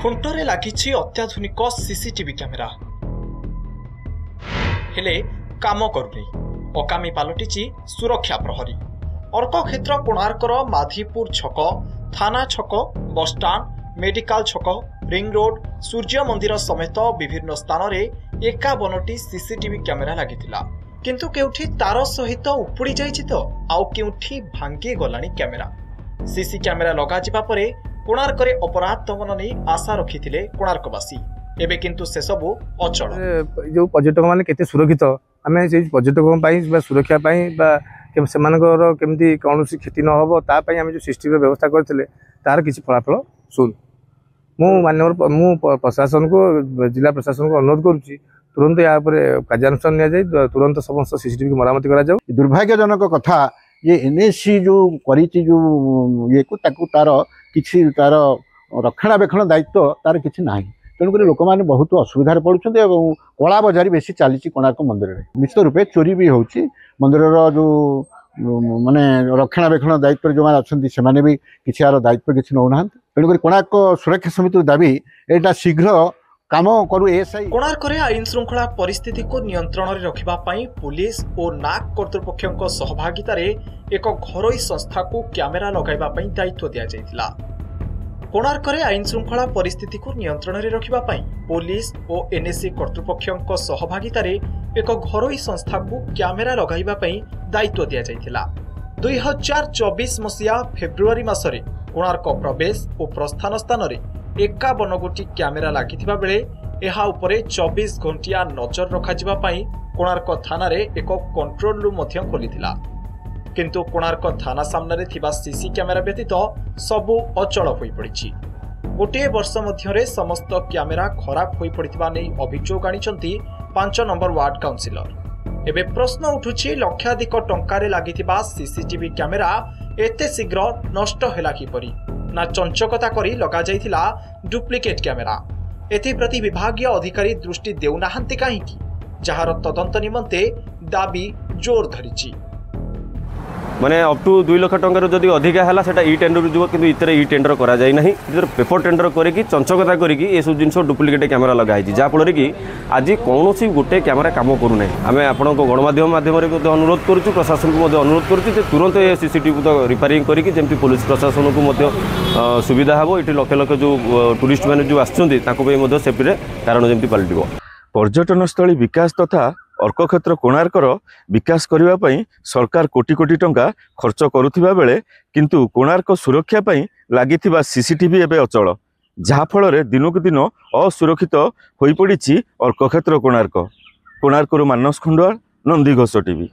खुंटरे लगी अत्याधुनिक CCTV camera हेले काम करूनी अकामी पलटि सुरक्षा प्रहरी। अर्क क्षेत्र कोणार्कर माधीपुर छक, थाना छक, बसस्टाण्ड, मेडिकल छक, रिंग रोड, सूर्य मंदिर समेत विभिन्न स्थान में 51टी सीसीटीवी कैमेरा लगिथिला। किंतु केउठी तार सहित उपुड़ी जाइछि तो आउ केउठी भांगी गलानी कैमेरा। सीसी कैमेरा लगा जिबा परे कोणार्करे अपराध दमन नहीं आशा रखिथिले कोणार्कवासी। एबे किंतु से सबु अचल। जो पर्यटक माने केते सुरक्षित आमे से पर्यटक पई बा सुरक्षा पई बा सेमानकर केमती कौनसी क्षति न होबो ता पई आमे जो सिस्टम व्यवस्था करथिले तार किछि फलाफल सुन मु माननीय मु प्रशासन को जिला प्रशासन को अनुरोध करूची तुरंत या पर कार्यानुष्ठान निया जाय, तुरंत समस्त सीसीटीवी की मरामती करा जाऊ। दुर्भाग्यजनक कथा ये एनएससी जो करिछि जो ये को ताकू तार किछि तार रक्षणाबेक्षण दायित्व तार किछि नाही। तेणुक लोक मैंने बहुत असुविधार पड़ुछन्ते एवं कला बजारी बेसी चली कोणार्क मंदिर में। निश्चित रूपे चोरी भी होछि। मंदिर जो माने रक्षणाबेक्षण दायित्व जो मैंने अच्छा से भी किसी यार दायित्व किसी नौना। तेणुक कोणार्क सुरक्षा समिति दाबी एटा शीघ्र काम करू। एएसआई कोणार्क आईन श्रृंखला परिस्थिति को नियंत्रण में रखिबा पई पुलिस और नाक कर्तृपक्षों सहभागितार एक घरोई संस्था को कैमेरा लगाइबा पई दायित्व दिया जायतिला। कोणार्क आईन श्रृंखला परिस्थिति को नियंत्रण में रखिबा पई पुलिस और एनएससी कर्तृपक्षों सहभागितार एक घरोई संस्था को कैमेरा लगाइबा पई दायित्व दिया जायतिला। 2024 मसिया फेब्रुआरी मासरे कोणार्क प्रवेश और प्रस्थान स्थान में 51 गोटी कैमेरा लागिथिबा बेले एहा उपरे 24 घंटिया नजर रखाजिबा पई कोणार्क थाना रे एक कंट्रोल रूम मध्य खोलिथिला। किंतु कोणार्क थाना सामने थिबा सीसी कैमेरा व्यतीत सबु अचल होई पड़िछि। गोटे वर्ष मध्यरे समस्त कैमेरा खराब होई पड़िथिबा नै अभियोग आनिछंती 5 नंबर वार्ड काउंसिलर। एबे प्रश्न उठुछि लक्षाधिक टंकारे लागिथिबा सीसीटीवी कैमेरा एते शीघ्र नष्ट होला किपरि ना चंचकता करी लगा जाइथिला डुप्लिकेट कैमेरा। एथिप्रति विभागीय अधिकारी दृष्टि देउनाहांती काहीकि जहार तदंत निमंते दाबी जोर धरिछि। माने अप टू 2 लाख टंकार जदि अधिका है सेटा ई टेंडर जीव कि इतने ई टेंडर करा जाय नहीं। पेपर टेंडर करके चंचकता करके ये सब जिन डुप्लिकेट कैमेरा लगाई जहाँफल कि आज कौन गोटे कैमेरा कम करूना। आम आपण गणमाध्यम माध्यम अनुरोध करुँ, प्रशासन को अनुरोध करुँ तुरंत ये सीसीटीवी तो रिपेयरिंग करके पुलिस प्रशासन को सुविधा हे। ये लक्ष लक्ष जो टूरिस्ट मैंने जो आसपे सेफ्टी कारण जमी पलटो। पर्यटनस्थली विकास तथा अर्क क्षेत्र कोणार्कर विकास करने सरकार कोटी कोटी टंका खर्च करुथिबा बेले किंतु कोणार्क सुरक्षा पई लागिथिबा सीसीटीवी एबे अचल, जहाँफल दिनकू दिन असुरक्षित होई पड़िछि अर्क क्षेत्र कोणार्क। कोणार्करू मानस खंडुआल, नंदीघोष टीवी।